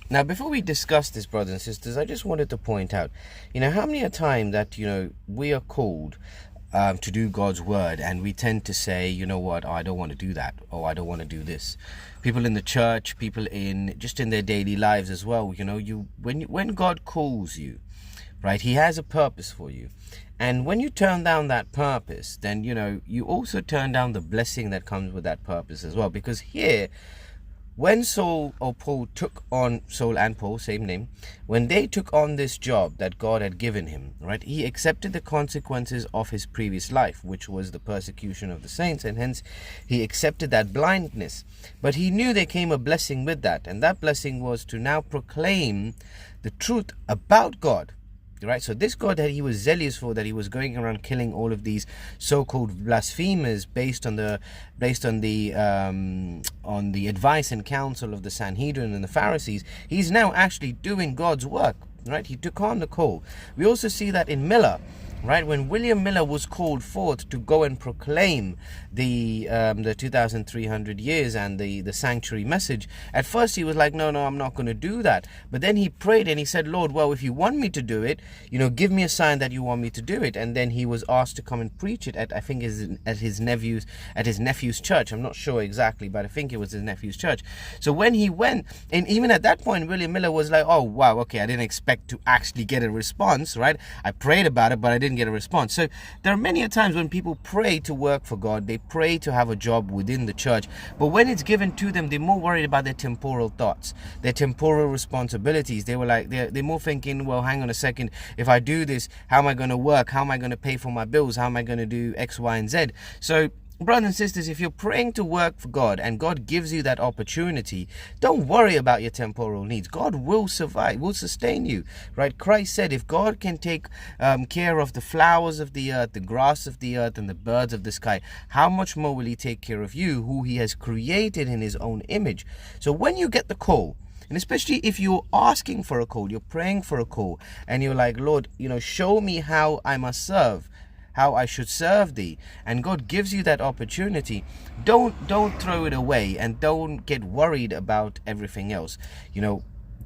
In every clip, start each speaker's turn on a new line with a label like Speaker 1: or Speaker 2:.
Speaker 1: Now, before we discuss this, brothers and sisters, I just wanted to point out, how many a time that, we are called to do God's word, and we tend to say, you know what, oh, I don't want to do that, or I don't want to do this. People in the church, people in their daily lives as well, when God calls you, right, he has a purpose for you. And when you turn down that purpose, then, you also turn down the blessing that comes with that purpose as well. Because here, when Saul and Paul, same name, when they took on this job that God had given him, right, he accepted the consequences of his previous life, which was the persecution of the saints, and hence he accepted that blindness. But he knew there came a blessing with that, and that blessing was to now proclaim the truth about God. Right, so this God that he was zealous for, that he was going around killing all of these so-called blasphemers based on the advice and counsel of the Sanhedrin and the Pharisees, he's now actually doing God's work. Right, he took on the call. We also see that in Miller. Right, when William Miller was called forth to go and proclaim the 2,300 years and the sanctuary message, at first he was like, no, I'm not going to do that. But then he prayed and he said, Lord, well, if you want me to do it, give me a sign that you want me to do it. And then he was asked to come and preach it at, I think, at his nephew's church. I'm not sure exactly, but I think it was his nephew's church. So when he went, and even at that point, William Miller was like, oh, wow, okay, I didn't expect to actually get a response, right? I prayed about it, but I didn't get a response. So there are many times when people pray to work for God, they pray to have a job within the church, but when it's given to them, they're more worried about their temporal thoughts, their temporal responsibilities. They're more thinking, well, hang on a second, if I do this, how am I going to work? How am I going to pay for my bills? How am I going to do X, Y, and Z? So brothers and sisters, if you're praying to work for God and God gives you that opportunity, don't worry about your temporal needs. God will sustain you, right? Christ said, if God can take care of the flowers of the earth, the grass of the earth, and the birds of the sky, how much more will he take care of you, who he has created in his own image? So when you get the call, and especially if you're asking for a call, you're praying for a call, and you're like, Lord, show me how I must serve, how I should serve thee, and God gives you that opportunity, don't throw it away, and don't get worried about everything else.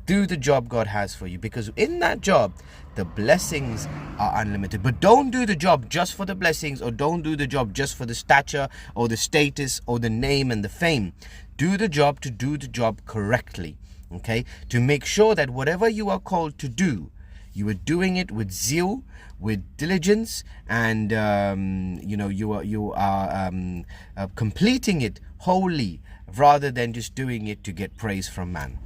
Speaker 1: Do the job God has for you, because in that job the blessings are unlimited. But don't do the job just for the blessings, or don't do the job just for the stature or the status or the name and the fame. Do the job to do the job correctly, okay, to make sure that whatever you are called to do, you are doing it with zeal, with diligence, and you are completing it wholly, rather than just doing it to get praise from man.